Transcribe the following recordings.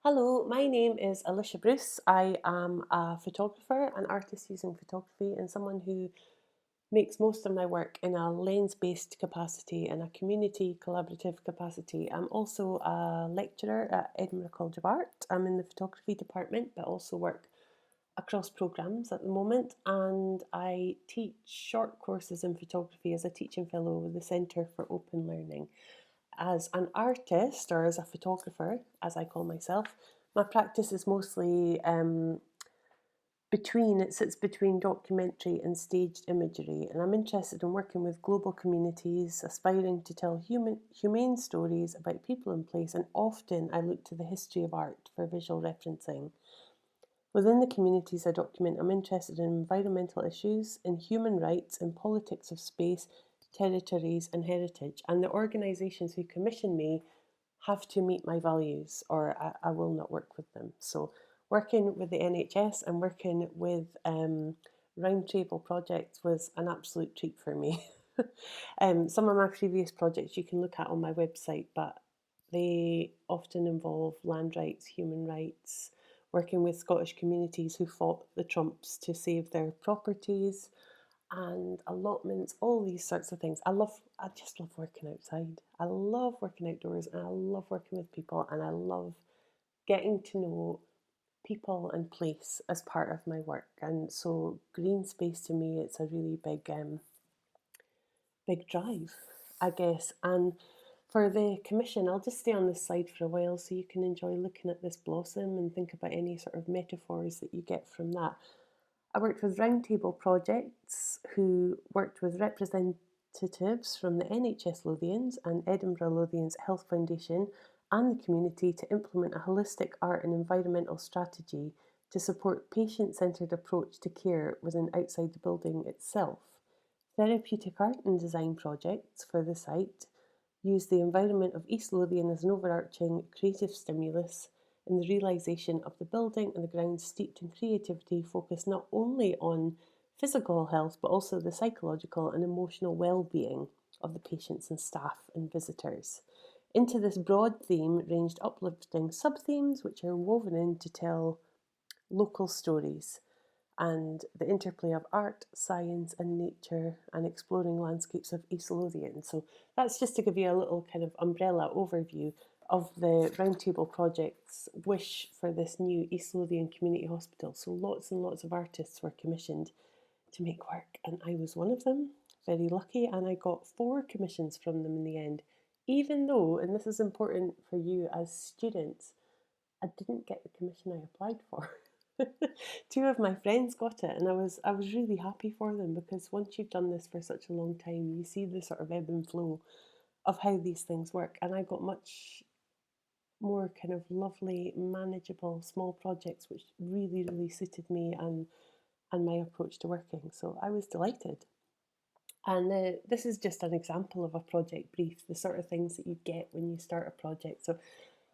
Hello, my name is Alicia Bruce. I am a photographer, an artist using photography, and someone who makes most of my work in a lens-based capacity and a community collaborative capacity. I'm also a lecturer at Edinburgh College of Art. I'm in the photography department, but also work across programmes at the moment, and I teach short courses in photography as a teaching fellow with the Centre for Open Learning. As an artist, or as a photographer, as I call myself, my practice is mostly it sits between documentary and staged imagery, and I'm interested in working with global communities aspiring to tell humane stories about people and place, and often I look to the history of art for visual referencing. Within the communities I document, I'm interested in environmental issues, in human rights, in politics of space, territories, and heritage. And the organisations who commission me have to meet my values, or I will not work with them. So, working with the NHS and working with roundtable projects was an absolute treat for me. Some of my previous projects you can look at on my website, but they often involve land rights, human rights, working with Scottish communities who fought the Trumps to save their properties and allotments, all these sorts of things. I just love working outside. I love working outdoors and I love working with people and I love getting to know people and place as part of my work. And so green space to me, it's a really big drive, I guess. And for the commission, I'll just stay on this slide for a while so you can enjoy looking at this blossom and think about any sort of metaphors that you get from that. I worked with roundtable projects who worked with representatives from the NHS Lothians and Edinburgh Lothians Health Foundation and the community to implement a holistic art and environmental strategy to support patient-centred approach to care within outside the building itself. Therapeutic art and design projects for the site use the environment of East Lothian as an overarching creative stimulus in the realisation of the building and the grounds steeped in creativity focus not only on physical health but also the psychological and emotional well-being of the patients and staff and visitors. Into this broad theme ranged uplifting sub-themes which are woven in to tell local stories and the interplay of art, science, and nature, and exploring landscapes of East Lothian. So that's just to give you a little kind of umbrella overview of the Roundtable Project's wish for this new East Lothian Community Hospital. So lots and lots of artists were commissioned to make work, and I was one of them. Very lucky, and I got 4 commissions from them in the end. Even though, and this is important for you as students, I didn't get the commission I applied for. 2 of my friends got it, and I was really happy for them because once you've done this for such a long time, you see the sort of ebb and flow of how these things work. And I got much more kind of lovely, manageable, small projects which really suited me and my approach to working. So I was delighted. And this is just an example of a project brief, the sort of things that you get when you start a project. So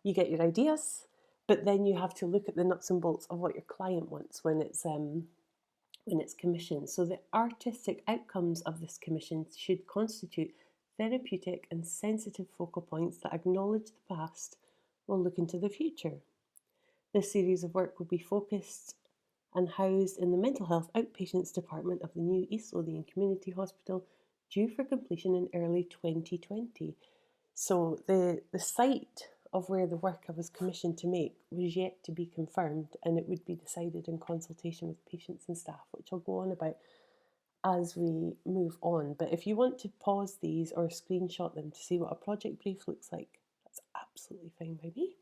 you get your ideas, but then you have to look at the nuts and bolts of what your client wants when it's commissioned. So the artistic outcomes of this commission should constitute therapeutic and sensitive focal points that acknowledge the past while looking to the future. This series of work will be focused and housed in the Mental Health Outpatients Department of the new East Lothian Community Hospital, due for completion in early 2020. So the site of where the work I was commissioned to make was yet to be confirmed, and it would be decided in consultation with patients and staff, which I'll go on about as we move on. But if you want to pause these or screenshot them to see what a project brief looks like, that's absolutely fine by me.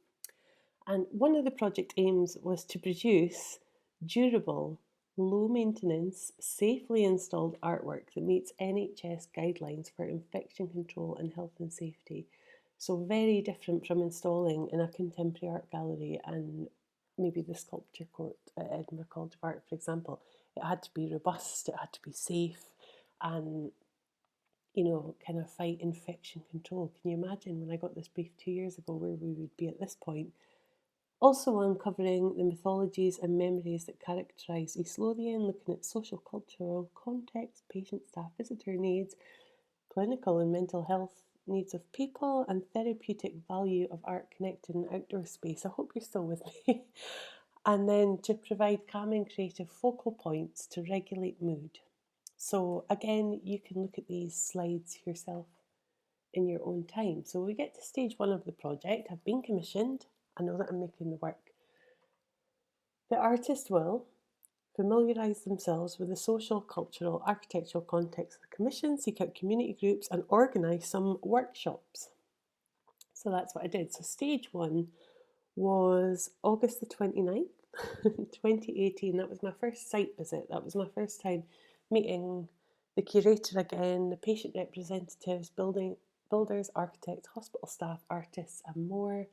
And one of the project aims was to produce durable, low maintenance, safely installed artwork that meets NHS guidelines for infection control and health and safety. So, very different from installing in a contemporary art gallery and maybe the sculpture court at Edinburgh College of Art, for example. It had to be robust, it had to be safe, and kind of fight infection control. Can you imagine when I got this brief 2 years ago where we would be at this point? Also uncovering the mythologies and memories that characterise East Lothian, looking at social cultural context, patient, staff, visitor needs, clinical and mental health needs of people and therapeutic value of art connected in outdoor space. I hope you're still with me. And then to provide calming creative focal points to regulate mood. So again, you can look at these slides yourself in your own time. So we get to stage one of the project. I've been commissioned. I know that I'm making the work. The artist will familiarise themselves with the social, cultural, architectural context of the commission, seek out community groups and organise some workshops. So that's what I did. So stage one was August the 29th, 2018. That was my first site visit. That was my first time meeting the curator again, the patient representatives, builders, architects, hospital staff, artists, and more.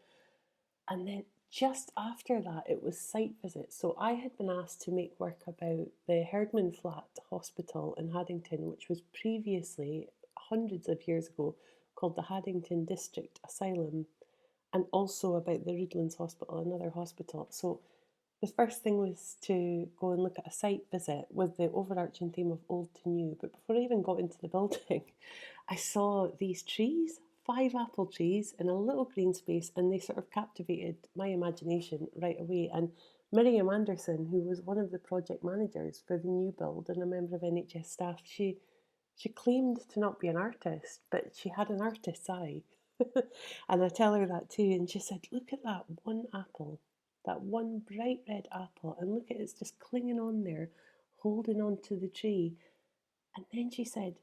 And then just after that, it was site visits. So I had been asked to make work about the Herdman Flat Hospital in Haddington, which was previously, hundreds of years ago, called the Haddington District Asylum, and also about the Roodlands Hospital, another hospital. So the first thing was to go and look at a site visit with the overarching theme of old to new. But before I even got into the building, I saw these trees, 5 apple trees in a little green space, and they sort of captivated my imagination right away. And Miriam Anderson, who was one of the project managers for the new build and a member of NHS staff, she claimed to not be an artist, but she had an artist's eye. And I tell her that too, and she said, "Look at that one apple, that one bright red apple, and look at it's just clinging on there, holding on to the tree." And then she said,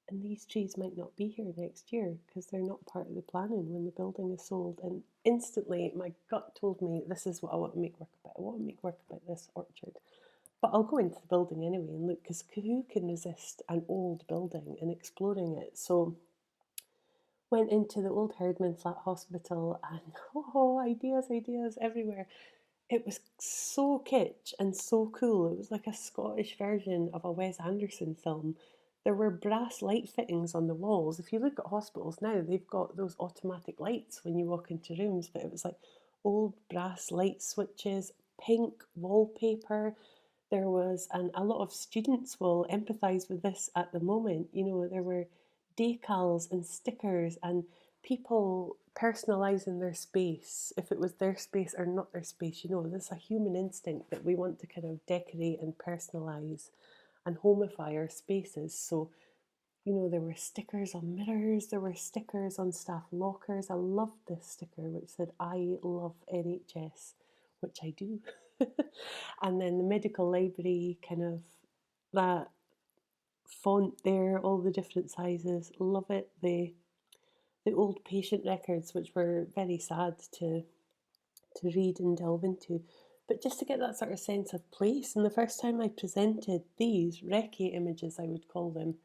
"And these trees might not be here next year because they're not part of the planning when the building is sold." And instantly, my gut told me this is what I want to make work about. I want to make work about this orchard. But I'll go into the building anyway and look, because who can resist an old building and exploring it? So went into the old Herdman Flat Hospital and ideas everywhere. It was so kitsch and so cool. It was like a Scottish version of a Wes Anderson film. There were brass light fittings on the walls. If you look at hospitals now, they've got those automatic lights when you walk into rooms, but it was like old brass light switches, pink wallpaper. There was, and a lot of students will empathise with this at the moment, there were decals and stickers and people personalising their space, if it was their space or not their space. There's a human instinct that we want to kind of decorate and personalise and homify our spaces. So, there were stickers on mirrors, there were stickers on staff lockers. I loved this sticker which said, "I love NHS," which I do. And then the medical library, kind of that font there, all the different sizes, love it. The old patient records, which were very sad to read and delve into, but just to get that sort of sense of place. And the first time I presented these recce images, I would call them,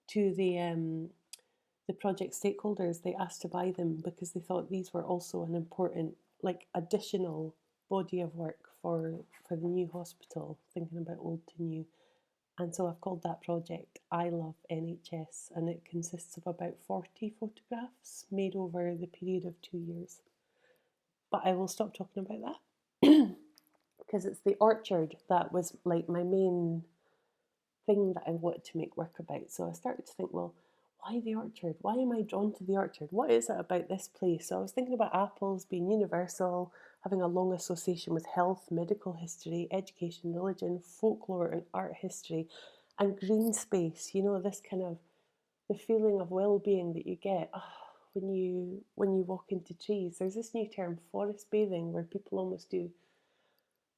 to the project stakeholders, they asked to buy them because they thought these were also an important, like, additional body of work for the new hospital, thinking about old to new. And so I've called that project I Love NHS, and it consists of about 40 photographs made over the period of 2 years. But I will stop talking about that because it's the orchard that was like my main thing that I wanted to make work about. So I started to think, well, why the orchard? Why am I drawn to the orchard? What is it about this place? So I was thinking about apples being universal, having a long association with health, medical history, education, religion, folklore, and art history, and green space. This kind of the feeling of well-being that you get when you walk into trees. There's this new term, forest bathing, where people almost do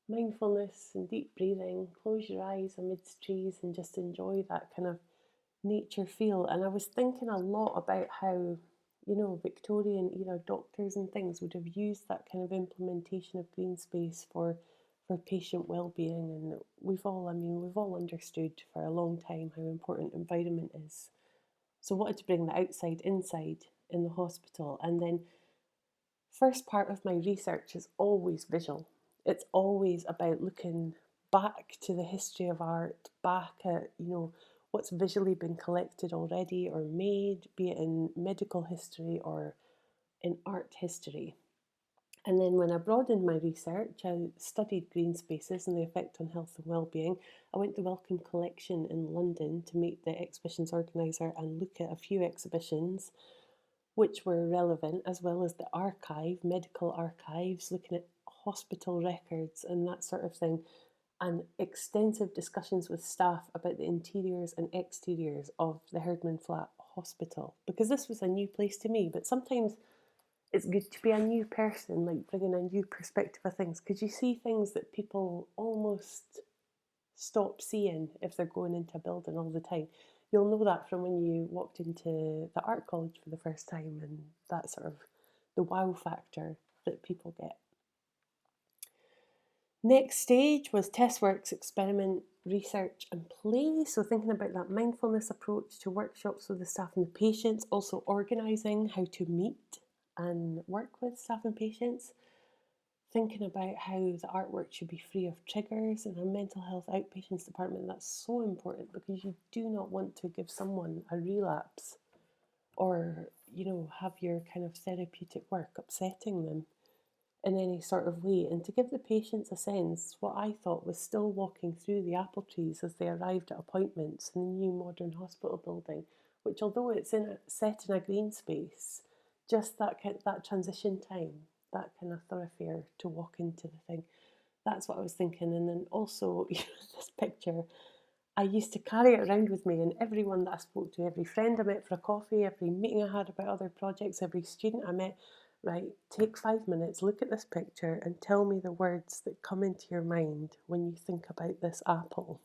mindfulness and deep breathing, close your eyes amidst trees and just enjoy that kind of nature feel. And I was thinking a lot about how, Victorian era doctors and things would have used that kind of implementation of green space for patient well-being. And we've all understood for a long time how important environment is. So I wanted to bring the outside inside in the hospital. And then first part of my research is always visual. It's always about looking back to the history of art, back at, what's visually been collected already or made, be it in medical history or in art history. And then when I broadened my research, I studied green spaces and the effect on health and well-being. I went to Wellcome Collection in London to meet the exhibitions organiser and look at a few exhibitions. which were relevant, as well as the archive, medical archives, looking at hospital records and that sort of thing, and extensive discussions with staff about the interiors and exteriors of the Herdman Flat Hospital, because this was a new place to me. But sometimes it's good to be a new person, like bringing a new perspective of things, because you see things that people almost stop seeing if they're going into a building all the time. You'll know that from when you walked into the art college for the first time, and that sort of the wow factor that people get. Next stage was test works, experiment, research and play. So thinking about that mindfulness approach to workshops with the staff and the patients, also organising how to meet and work with staff and patients, thinking about how the artwork should be free of triggers in a mental health outpatients department. That's so important, because you do not want to give someone a relapse or, have your kind of therapeutic work upsetting them in any sort of way. And to give the patients a sense, what I thought was still walking through the apple trees as they arrived at appointments in the new modern hospital building, which, although it's set in a green space, just that transition time, that kind of thoroughfare to walk into the thing. That's what I was thinking. And then also, this picture, I used to carry it around with me, and everyone that I spoke to, every friend I met for a coffee, every meeting I had about other projects, every student I met, right, take 5 minutes, look at this picture, and tell me the words that come into your mind when you think about this apple.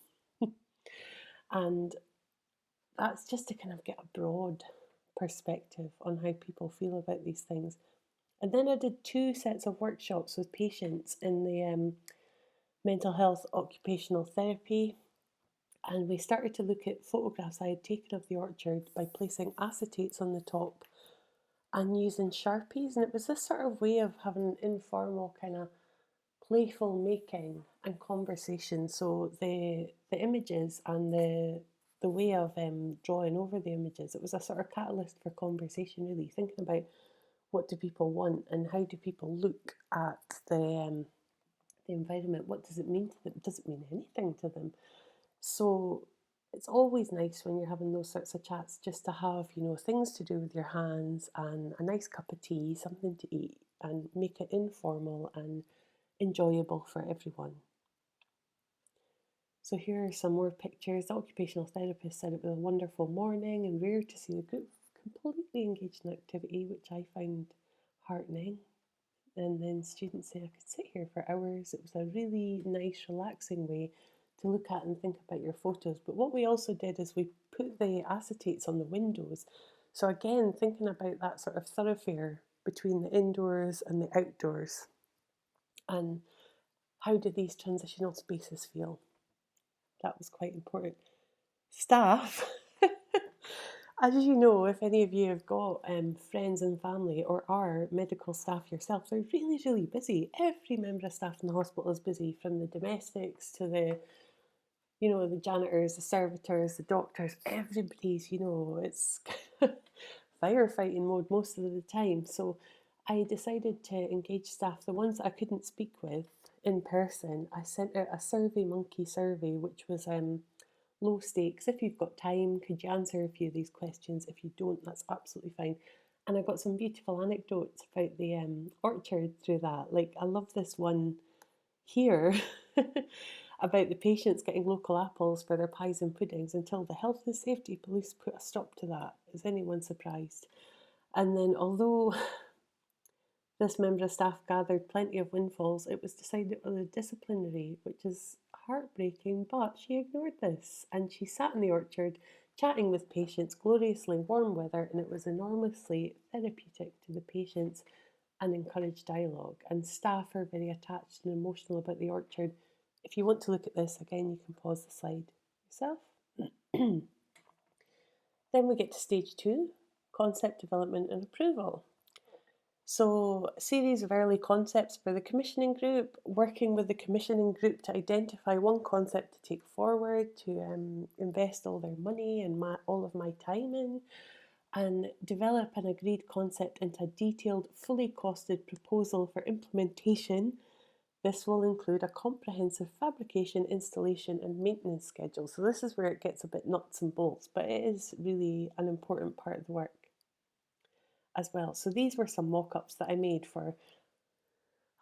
And that's just to kind of get a broad perspective on how people feel about these things. And then I did 2 sets of workshops with patients in the mental health occupational therapy. And we started to look at photographs I had taken of the orchard by placing acetates on the top and using Sharpies. And it was this sort of way of having informal kind of playful making and conversation. So the images and the way of drawing over the images, it was a sort of catalyst for conversation, really, thinking about what do people want and how do people look at the environment. What does it mean to them? Does it mean anything to them? So it's always nice when you're having those sorts of chats just to have, things to do with your hands and a nice cup of tea, something to eat, and make it informal and enjoyable for everyone. So here are some more pictures. The occupational therapist said it was a wonderful morning and rare to see the group completely engaged in activity, which I find heartening. And then students say I could sit here for hours. It was a really nice, relaxing way to look at and think about your photos. But what we also did is we put the acetates on the windows. So again, thinking about that sort of thoroughfare between the indoors and the outdoors. And how do these transitional spaces feel? That was quite important. Staff, as you know, if any of you have got friends and family or are medical staff yourself, they're really, really busy. Every member of staff in the hospital is busy, from the domestics to the janitors, the servitors, the doctors. Everybody's, it's firefighting mode most of the time. So I decided to engage staff, the ones that I couldn't speak with in person. I sent out a Survey Monkey survey, which was low stakes. If you've got time, could you answer a few of these questions? If you don't, that's absolutely fine. And I got some beautiful anecdotes about the orchard through that. Like, I love this one here about the patients getting local apples for their pies and puddings until the health and safety police put a stop to that. Is anyone surprised? And then, although this member of staff gathered plenty of windfalls, it was decided it was a disciplinary, which is heartbreaking, but she ignored this and she sat in the orchard chatting with patients, gloriously warm weather, and it was enormously therapeutic to the patients and encouraged dialogue. And staff are very attached and emotional about the orchard. If you want to look at this, again, you can pause the slide yourself. Then we get to stage 2, concept development and approval. So a series of early concepts for the commissioning group, working with the commissioning group to identify one concept to take forward, to invest all their money and all of my time in, and develop an agreed concept into a detailed, fully costed proposal for implementation. This will include a comprehensive fabrication, installation and maintenance schedule. So this is where it gets a bit nuts and bolts, but it is really an important part of the work. as well. So these were some mock-ups that I made for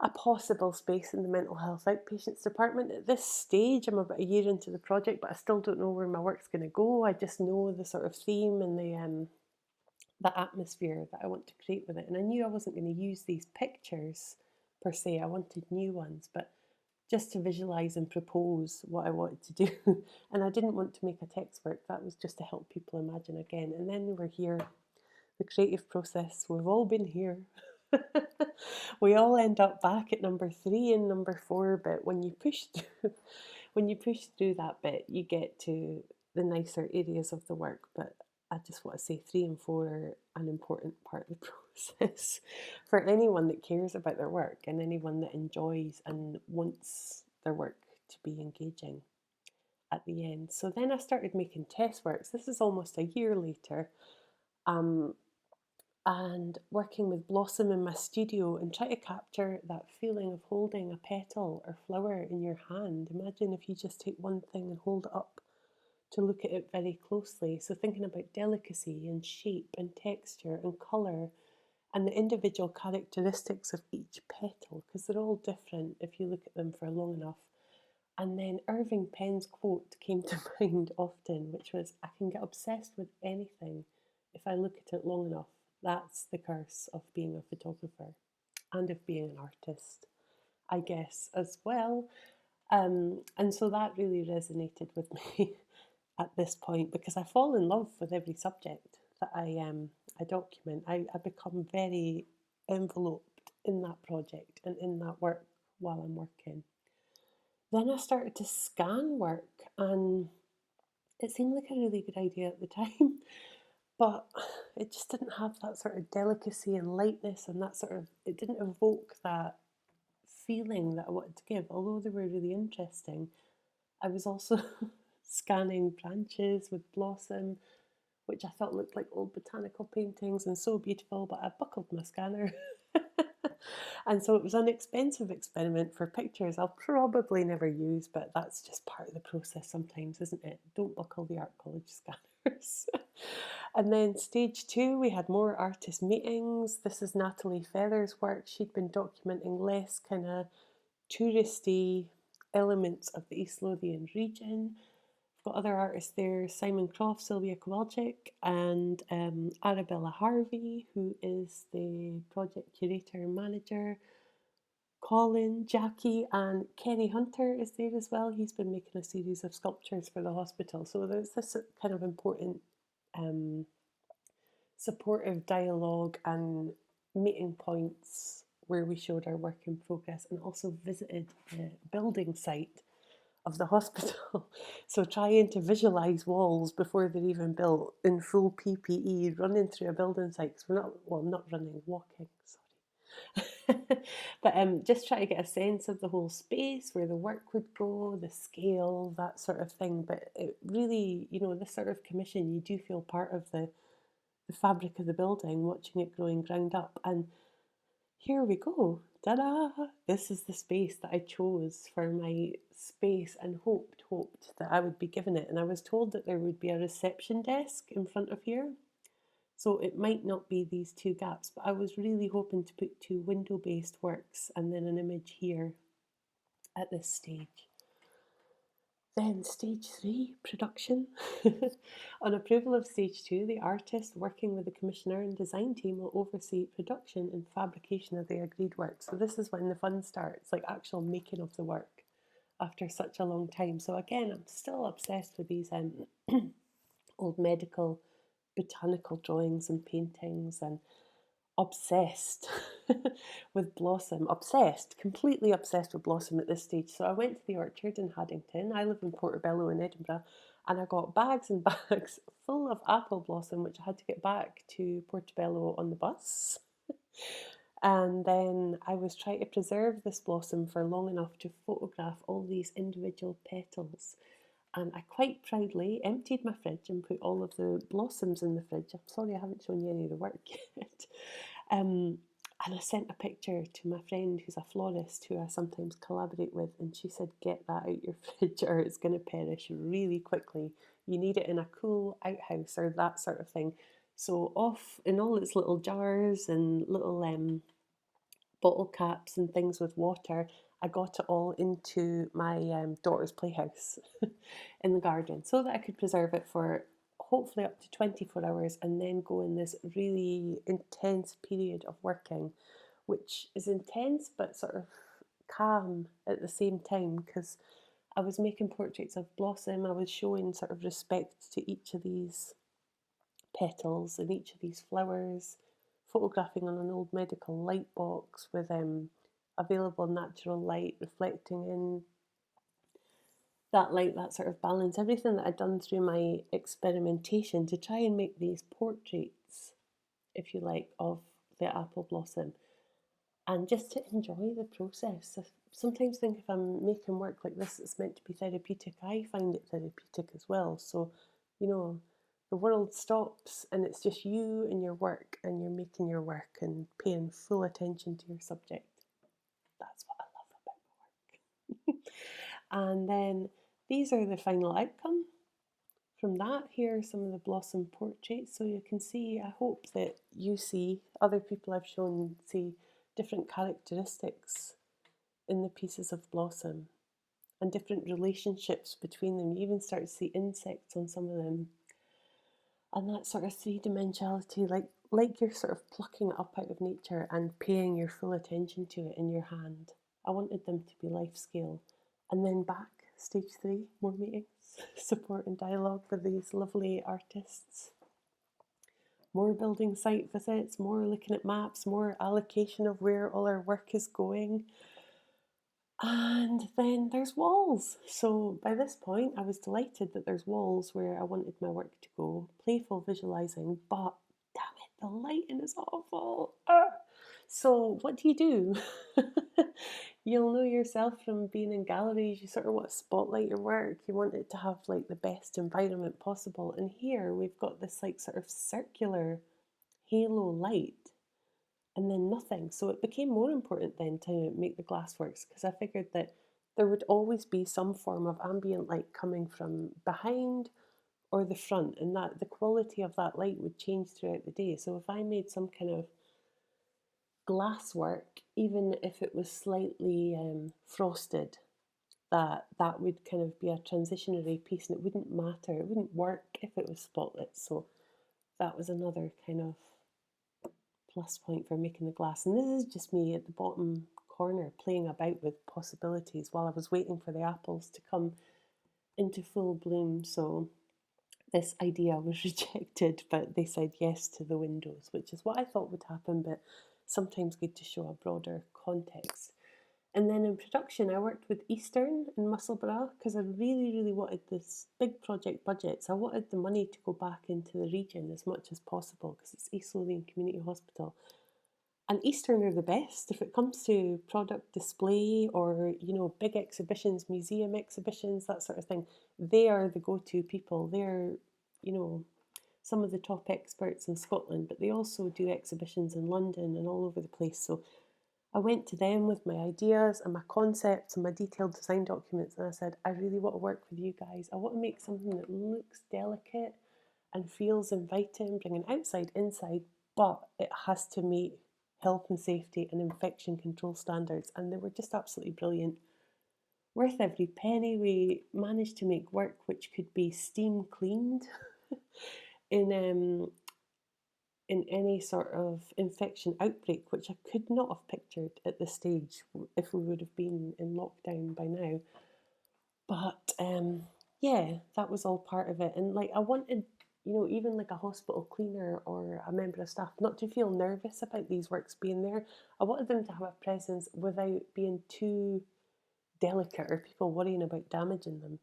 a possible space in the mental health outpatients department. At this stage, I'm about a year into the project, but I still don't know where my work's going to go. I just know the sort of theme and the atmosphere that I want to create with it. And I knew I wasn't going to use these pictures per se. I wanted new ones, but just to visualize and propose what I wanted to do. And I didn't want to make a text work. That was just to help people imagine again. And then we're here, the creative process. We've all been here. We all end up back at number 3 and number 4, but when you push through, when you push through that bit, you get to the nicer areas of the work. But I just want to say 3 and 4 are an important part of the process for anyone that cares about their work and anyone that enjoys and wants their work to be engaging at the end. So then I started making test works. This is almost a year later. And working with blossom in my studio and try to capture that feeling of holding a petal or flower in your hand. Imagine if you just take one thing and hold it up to look at it very closely. So thinking about delicacy and shape and texture and colour and the individual characteristics of each petal, because they're all different if you look at them for long enough. And then Irving Penn's quote came to mind often, which was, I can get obsessed with anything if I look at it long enough. That's the curse of being a photographer and of being an artist, I guess, as well. And so that really resonated with me at this point, because I fall in love with every subject that I document. I become very enveloped in that project and in that work while I'm working. Then I started to scan work, and it seemed like a really good idea at the time, but it just didn't have that sort of delicacy and lightness, and that sort of, it didn't evoke that feeling that I wanted to give. Although they were really interesting, I was also scanning branches with blossom, which I thought looked like old botanical paintings and so beautiful, but I buckled my scanner. And so it was an expensive experiment for pictures I'll probably never use, but that's just part of the process sometimes, isn't it? Don't buckle the art college scanners. And then stage 2, we had more artist meetings. This is Natalie Feather's work. She'd been documenting less kind of touristy elements of the East Lothian region. We've got other artists there, Simon Croft, Sylvia Kowalczyk, and Arabella Harvey, who is the project curator and manager. Colin, Jackie, and Kerry Hunter is there as well. He's been making a series of sculptures for the hospital. So there's this kind of important supportive dialogue and meeting points where we showed our work in progress and also visited the building site of the hospital. So trying to visualize walls before they're even built in full PPE, running through a building site, because we're not, well, not running, walking, sorry. But just try to get a sense of the whole space, where the work would go, the scale, that sort of thing. But it really, you know, this sort of commission, you do feel part of the fabric of the building, watching it growing ground up. And here we go. Ta-da! This is the space that I chose for my space and hoped that I would be given it. And I was told that there would be a reception desk in front of here. So it might not be these 2 gaps, but I was really hoping to put 2 window-based works and then an image here at this stage. Then stage 3, production. On approval of stage 2, the artist working with the commissioner and design team will oversee production and fabrication of the agreed work. So this is when the fun starts, like actual making of the work after such a long time. So again, I'm still obsessed with these old medical botanical drawings and paintings, and obsessed with blossom, completely obsessed with blossom at this stage. So I went to the orchard in Haddington. I live in Portobello in Edinburgh, and I got bags and bags full of apple blossom, which I had to get back to Portobello on the bus. And then I was trying to preserve this blossom for long enough to photograph all these individual petals. And I quite proudly emptied my fridge and put all of the blossoms in the fridge. I'm sorry I haven't shown you any of the work yet. And I sent a picture to my friend who's a florist who I sometimes collaborate with, and she said, get that out your fridge or it's going to perish really quickly. You need it in a cool outhouse or that sort of thing. So off in all its little jars and little bottle caps and things with water, I got it all into my daughter's playhouse in the garden so that I could preserve it for hopefully up to 24 hours and then go in this really intense period of working, which is intense but sort of calm at the same time because I was making portraits of Blossom. I was showing sort of respect to each of these petals and each of these flowers, photographing on an old medical light box with available natural light reflecting in that light, that sort of balance, everything that I'd done through my experimentation to try and make these portraits, if you like, of the apple blossom and just to enjoy the process. I sometimes think if I'm making work like this, it's meant to be therapeutic. I find it therapeutic as well. So, you know, the world stops and it's just you and your work, and you're making your work and paying full attention to your subject. That's what I love about my work. And then these are the final outcome. From that, here are some of the blossom portraits. So you can see, I hope that you see, other people I've shown see different characteristics in the pieces of blossom and different relationships between them. You even start to see insects on some of them. And that sort of three-dimensionality, like you're sort of plucking it up out of nature and paying your full attention to it in your hand. I wanted them to be life scale. And then back, stage 3, more meetings, support and dialogue with these lovely artists. More building site visits, more looking at maps, more allocation of where all our work is going. And then there's walls. So by this point, I was delighted that there's walls where I wanted my work to go. Playful visualizing, but damn it, the lighting is awful. So what do? You'll know yourself from being in galleries. You sort of want to spotlight your work. You want it to have like the best environment possible. And here we've got this like sort of circular halo light and then nothing. So it became more important then to make the glassworks because I figured that there would always be some form of ambient light coming from behind or the front, and that the quality of that light would change throughout the day. So if I made some kind of glasswork, even if it was slightly frosted, that would kind of be a transitionary piece, and it wouldn't matter. It wouldn't work if it was spotlit. So that was another kind of plus point for making the glass. And this is just me at the bottom corner playing about with possibilities while I was waiting for the apples to come into full bloom. So this idea was rejected, but they said yes to the windows, which is what I thought would happen, but sometimes good to show a broader context. And then in production, I worked with Eastern in Musselburgh because I really, really wanted this big project budget. So I wanted the money to go back into the region as much as possible because it's East Lothian Community Hospital. And Eastern are the best if it comes to product display or, big exhibitions, museum exhibitions, that sort of thing. They are the go-to people. They're, some of the top experts in Scotland, but they also do exhibitions in London and all over the place. So I went to them with my ideas and my concepts and my detailed design documents, and I said, I really want to work with you guys. I want to make something that looks delicate and feels inviting, bringing outside, inside, but it has to meet health and safety and infection control standards. And they were just absolutely brilliant. Worth every penny. We managed to make work which could be steam cleaned in in any sort of infection outbreak, which I could not have pictured at this stage if we would have been in lockdown by now. But yeah, that was all part of it. And like I wanted, even like a hospital cleaner or a member of staff not to feel nervous about these works being there. I wanted them to have a presence without being too delicate or people worrying about damaging them.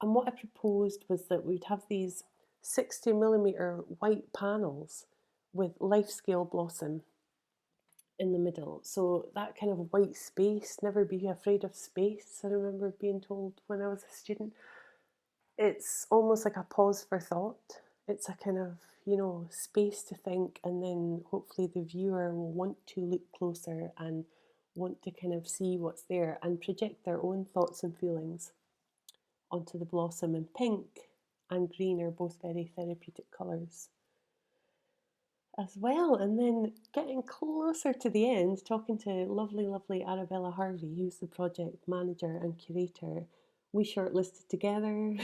And what I proposed was that we'd have these 60mm white panels with life scale blossom in the middle. So that kind of white space, never be afraid of space, I remember being told when I was a student. It's almost like a pause for thought. It's a kind of, space to think, and then hopefully the viewer will want to look closer and want to kind of see what's there and project their own thoughts and feelings onto the blossom. And pink and green are both very therapeutic colours. as well. And then getting closer to the end, talking to lovely, lovely Arabella Harvey, who's the project manager and curator, we shortlisted together.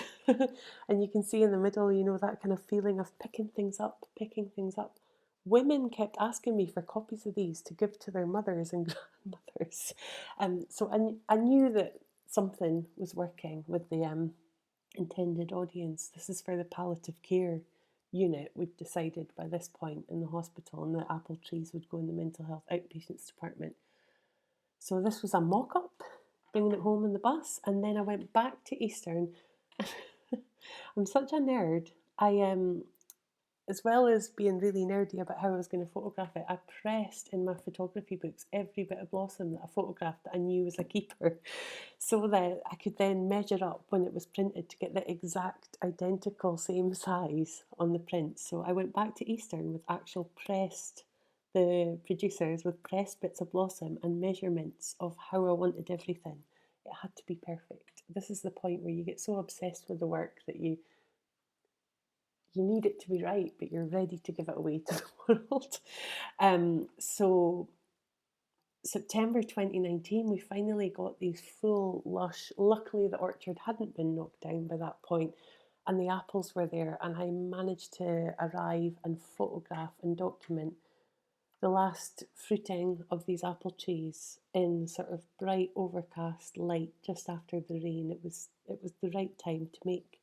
And you can see in the middle, you know, that kind of feeling of picking things up, picking things up. Women kept asking me for copies of these to give to their mothers and grandmothers. So I knew that something was working with the intended audience. This is for the palliative care unit. We'd decided by this point in the hospital, and the apple trees would go in the mental health outpatients department. So this was a mock-up, bringing it home in the bus, and then I went back to Eastern. I'm such a nerd. As well as being really nerdy about how I was going to photograph it, I pressed in my photography books every bit of blossom that I photographed that I knew was a keeper, so that I could then measure up when it was printed to get the exact identical same size on the print. So I went back to Eastern with actual pressed, the producers with pressed bits of blossom and measurements of how I wanted everything. It had to be perfect. This is the point where you get so obsessed with the work that you need it to be right, but you're ready to give it away to the world. So September 2019, we finally got these full, lush. Luckily, the orchard hadn't been knocked down by that point, and the apples were there, and I managed to arrive and photograph and document the last fruiting of these apple trees in sort of bright overcast light just after the rain. It was the right time to make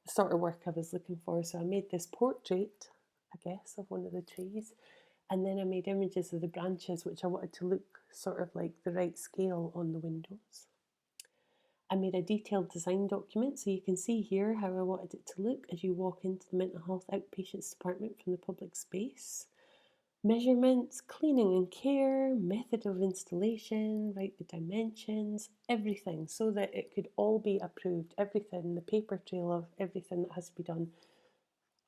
the sort of work I was looking for. So I made this portrait, I guess, of one of the trees, and then I made images of the branches, which I wanted to look sort of like the right scale on the windows. I made a detailed design document, so you can see here how I wanted it to look as you walk into the mental health outpatients department from the public space. Measurements, cleaning and care, method of installation, write the dimensions, everything, so that it could all be approved, everything, the paper trail of everything that has to be done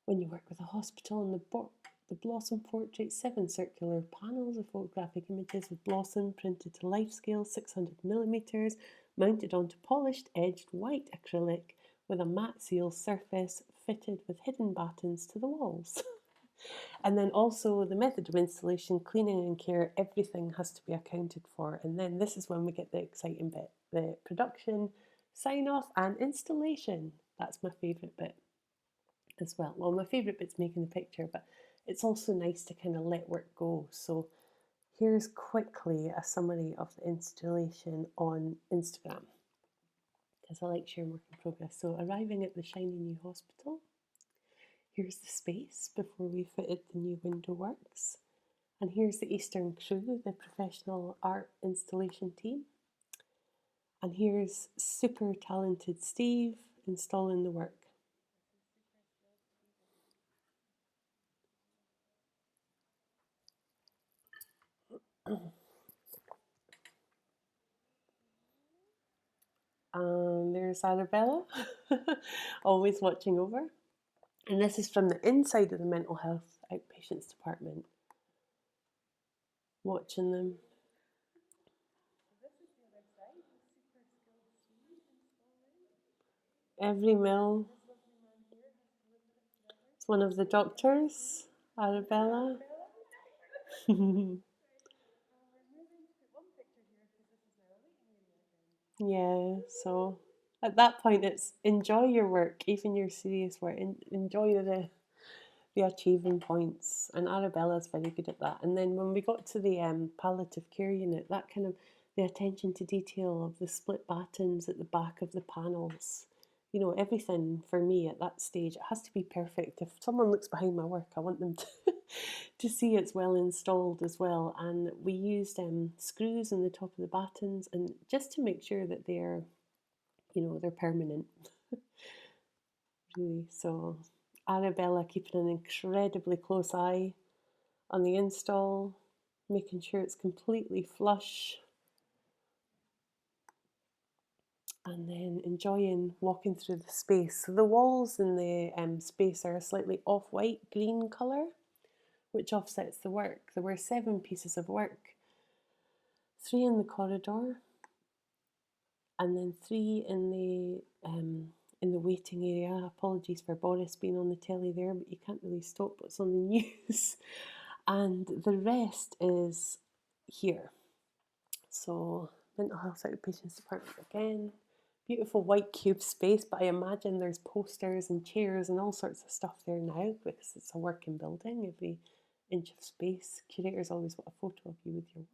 when you work with a hospital. And the blossom portrait, 7 circular panels of photographic images of blossom printed to life scale, 600 millimeters, mounted onto polished edged white acrylic with a matte seal surface fitted with hidden battens to the walls. And then also the method of installation, cleaning and care, everything has to be accounted for. And then this is when we get the exciting bit, the production, sign off and installation. That's my favourite bit as well. Well, my favourite bit's making the picture, but it's also nice to kind of let work go. So here's quickly a summary of the installation on Instagram, because I like sharing work in progress. So arriving at the shiny new hospital. Here's the space before we fitted the new window works. And here's the Eastern crew, the professional art installation team. And here's super talented Steve installing the work. And there's Arabella, always watching over. And this is from the inside of the mental health outpatients department, watching them. Every mill. It's one of the doctors, Arabella. Yeah, so at that point, it's enjoy your work, even your serious work, and enjoy the achieving points. And Arabella's very good at that. And then when we got to the palliative care unit, that kind of the attention to detail of the split battens at the back of the panels, you know, everything for me at that stage, it has to be perfect. If someone looks behind my work, I want them to to see it's well installed as well. And we used screws in the top of the battens, and just to make sure that they're, you know, they're permanent. Really. So Arabella keeping an incredibly close eye on the install, making sure it's completely flush, and then enjoying walking through the space. So the walls in the space are a slightly off-white green colour, which offsets the work. There were 7 pieces of work, 3 in the corridor, and then 3 in the waiting area. Apologies for Boris being on the telly there, but you can't really stop what's on the news. and the rest is here. So mental health outpatients department again. Beautiful white cube space, but I imagine there's posters and chairs and all sorts of stuff there now because it's a working building. Every inch of space. Curators always want a photo of you with your work.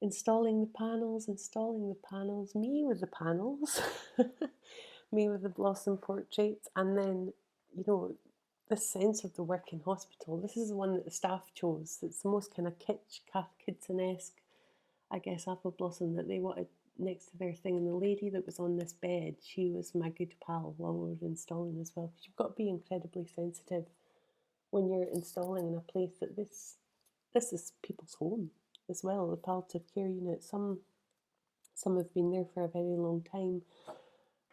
Installing the panels, me with the panels, me with the blossom portraits, and then, you know, this sense of the working hospital. This is the one that the staff chose. It's the most kind of kitsch, Kath Kidson-esque, I guess, apple blossom that they wanted next to their thing. And the lady that was on this bed, she was my good pal while we were installing as well. Because you've got to be incredibly sensitive when you're installing in a place that this is people's home as well. The palliative care unit, some have been there for a very long time,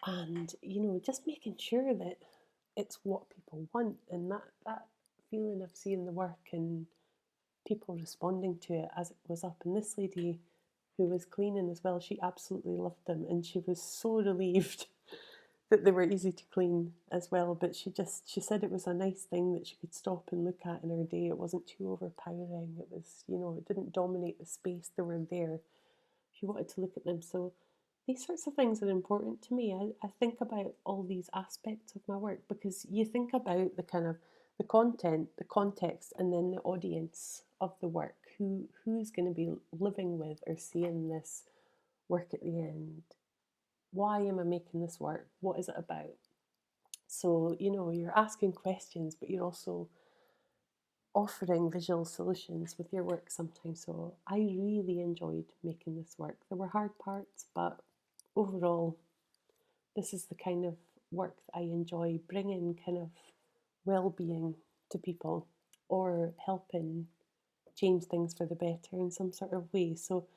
and you know, just making sure that it's what people want, and that feeling of seeing the work and people responding to it as it goes up. And this lady who was cleaning as well, she absolutely loved them, and she was so relieved that they were easy to clean as well. But she said it was a nice thing that she could stop and look at in her day. It wasn't too overpowering. It was, you know, it didn't dominate the space. They were there. She wanted to look at them. So these sorts of things are important to me. I think about all these aspects of my work because you think about the kind of the content, the context, and then the audience of the work. Who's going to be living with or seeing this work at the end? Why am I making this work? What is it about? So, you know, you're asking questions, but you're also offering visual solutions with your work sometimes. So I really enjoyed making this work. There were hard parts, but overall, this is the kind of work that I enjoy, bringing kind of well-being to people or helping change things for the better in some sort of way. So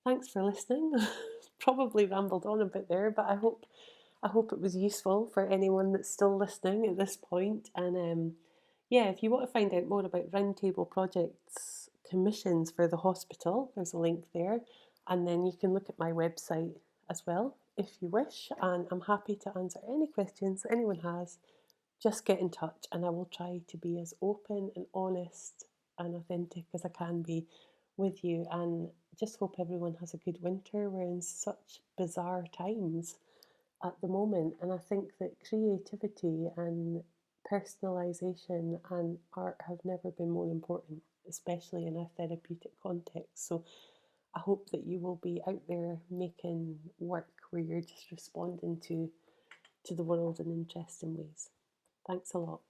thanks for listening. Probably rambled on a bit there, but I hope it was useful for anyone that's still listening at this point. And yeah, if you want to find out more about Roundtable Projects commissions for the hospital, there's a link there. And then you can look at my website as well if you wish. And I'm happy to answer any questions anyone has. Just get in touch, and I will try to be as open and honest and authentic as I can be with you. And just hope everyone has a good winter. We're in such bizarre times at the moment, and I think that creativity and personalization and art have never been more important, especially in a therapeutic context. So I hope that you will be out there making work where you're just responding to the world in interesting ways. Thanks a lot.